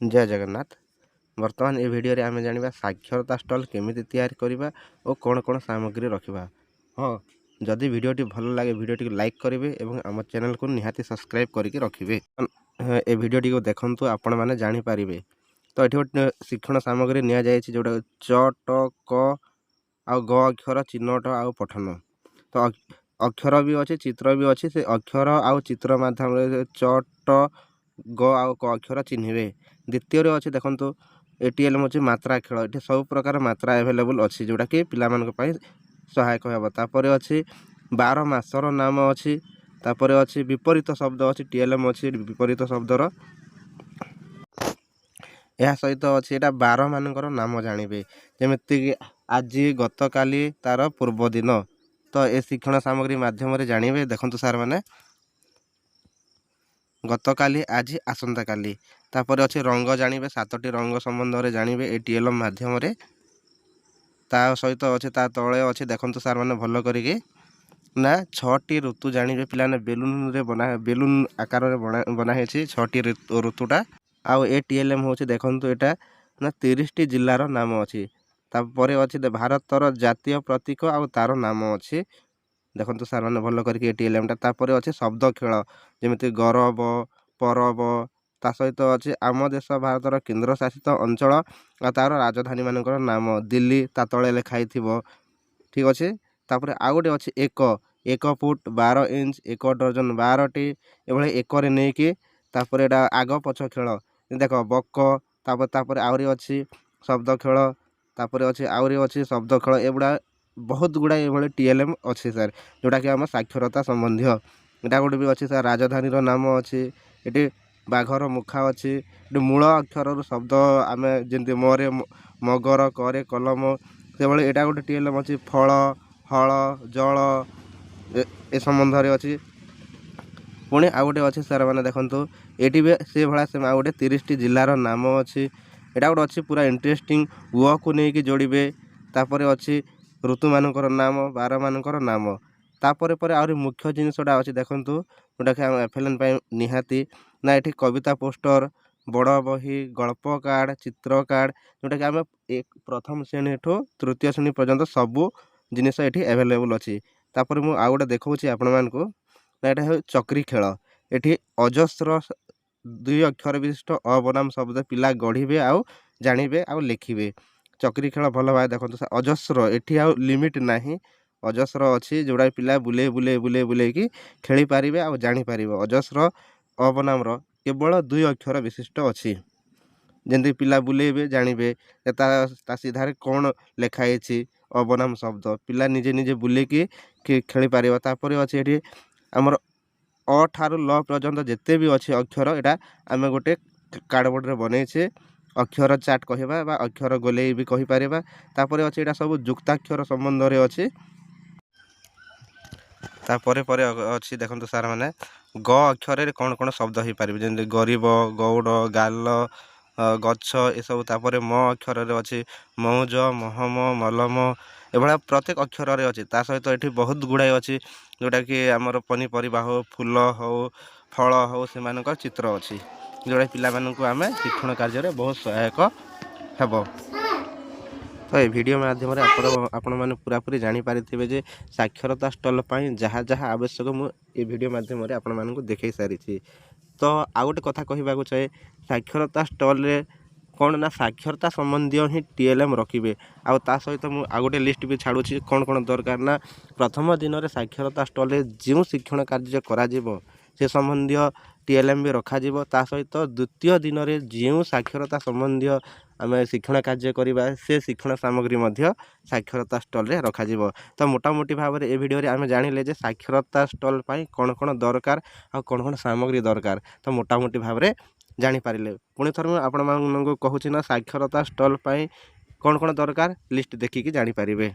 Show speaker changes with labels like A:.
A: जय जगन्नाथ। वर्तमान ए भिडियो रे आमे जानिबा साक्षरता स्टल केमिति तैयार करिबा और कोन कोन सामग्री रखिबा। हाँ, जदि भिडियोटी भल लागे भिडियोटी को लाइक करेंगे और आम चैनल को निहाती सब्सक्राइब करके रखिए। ए भिडियोटी को देखंतु आपण माने जानि पारिबे। तो एठी गोटे शिक्षण सामग्री निया जायछि जोटा च ट क आ ग अक्षर चिन्हट आ पठन। तो अक्षर भी अच्छे चित्र भी अच्छे से अक्षर आ चित्र माध्यम च ट ग आ क अक्षर चिन्हे। द्वितीय अच्छे देखो एटीएलएम अच्छे मात्रा खेल ये सब प्रकार मात्रा एभेलेबल अच्छी जोटा कि पिलामान सहायक होब। तापर अच्छी 12 मासर नाम अच्छी। तापर अच्छी विपरीत शब्द अच्छी टीएलएम अच्छी विपरीत शब्दर यह सहित अच्छी एटा 12 मानकर नाम जानवे जमीक आज गत काली तार पूर्व दिन। तो ए शिक्षण सामग्री माध्यम जानवे देखो सार मैंने गत काली आज आसंता काली। तापर अच्छे रंग जानवे 7टी रंग संबंध में जानवे ए टीएलएम माध्यम ता सहित अच्छे ता तले अच्छे देखो सार मैंने भल करिके ना 6टी ऋतु जानवे पिलाने बेलून रे बना बेलून आकार में बनाई 6टी ऋतुटा आउ ए टीएलएम होची देखंतु एटा ना 30टी जिल्लार नाम अच्छी। तापर अच्छे भारतर जातीय प्रतीक आउ तार नाम अच्छी देखो सार मैंने भल करके एटीएलएमटा। तापर अच्छे शब्द खेल जमीती गौरव परब ता सहित अच्छे आम देश भारतर केन्द्र शासित अंचल आ तार राजधानी मानकर नाम दिल्ली ता तले लिखाई ठीक अच्छे। तापर आउ गोटे अच्छे 1 फुट 12 इंच 1 डजन 12टी एभली एकर नहीं कि तापर एटा आग पछ खेल देख बक तापर आउरी अच्छी शब्द खेल तापर अच्छे आउरी अच्छी शब्द खेल एगुड़ा बहुत गुड़ा ये टीएलएम अच्छे सर जोटा कि आम साक्षरता संबंधी एटा गोटे भी अच्छी सर राजधानी नाम अच्छी ये बाघर मुखा अच्छी ये मूल अक्षर शब्द आम जमी मोरे मगर करे कलम से भाई एटा गोटे टीएलएम अच्छी फल हल जल ए संबंध अच्छी। पुणी आउ गोटे अच्छे सर मैंने देखो ये भी से भाया से आउ गोटे 30टी जिलार नाम अच्छी एटा गोटे अच्छी पूरा इंटरेस्टिंग वो को लेकिन जोड़े। तापर अच्छी ऋतु मानकर नाम 12 मानकर नाम तापर पर आहरी मुख्य जिनसटा अच्छी देखु जोटा कि एफएलएन निहाती ना ये कविता पोस्टर बड़ बही गल्प कार्ड चित्र कार्ड जोटा कि आम प्रथम श्रेणी ठू तृतीय श्रेणी पर्यंत सबू जिनिस ये एभेलेबल अच्छी। तापर मु आउ गोटे देखा आपण मानू ना यहाँ चक्री खेल ये अजस्र 2 अक्षर विशिष्ट अबनाम शब्द पिला गढ़े आउ जानवे आउ लिखे। चक्री खेल भल भाई देखो अजस्र एटी आउ लिमिट नहीं अजस्र अच्छी जोड़ा पिला बुले बुले बुले बुले कि खेली पारे आ जापर अजस्र अबनाम केवल 2 अक्षर विशिष्ट अच्छी जमी पिला बुलेबे जानवे ता सीधार कौन लिखाई अबनाम शब्द पिला निजे निजे बुलेकी खेली पार। तापर अच्छे ये आमर अ ठारू ल पर्यंत जिते भी अच्छे अक्षर यहाँ आम गोटे कार्डबोर्ड रे बनईचे अक्षर चार्ट कहवा बा अक्षर गोले भी कहीपर। तापर अच्छे यहाँ सब जुक्ताक्षर संबंध में अच्छी। तापर पर अच्छी देखो सार मैंने ग अक्षर कौन कौन शब्द हो पारे जमी गरीब गौड़ गाल गछ ये सब। तापर म अक्षर अच्छी मौज महम मलम एभा प्रत्येक अक्षर अच्छी ता सहित ये बहुत गुड़ाए अच्छी जोटा कि आमर पनीपरिया हो फूल हो फल हो से चित्र अच्छी जोटा पिला मानू आम शिक्षण कार्य बहुत सहायक हेब। तो ये वीडियो माध्यम आपण मैंने पूरापूरी जानीपारे जे साक्षरता स्टल जहाँ जहाँ आवश्यक मुझे वीडियो माध्यम आपण मानू देखई सारी। तो आउ गोटे कथा कहवाक चाहे साक्षरता स्टल रे कौन ना साक्षरता संबंधी ही टीएलएम रखिए आउ ता सहित मुझे आउ गोटे लिस्ट भी छाड़ुची कौन कौन दरकार ना प्रथम दिन में साक्षरता स्टल जो शिक्षण कार्य करा से संबंधी टीएलएम भी रखा ता सहित द्वितीय दिन में जो साक्षरता संबंधी आम शिक्षण कार्य करवा से शिक्षण सामग्री साक्षरता स्टल रे रखा। तो मोटामोटी भाव में ए वीडियो आम जानिले जे साक्षरता स्टल कौन कौन दरकार आ कौन कौन सामग्री दरकार तो मोटामोटी भाव में जानीपारे। पुणी थर मुझे कहूँ ना साक्षरता स्टल कौन कौन दरकार लिस्ट देखिकी जानीपारे।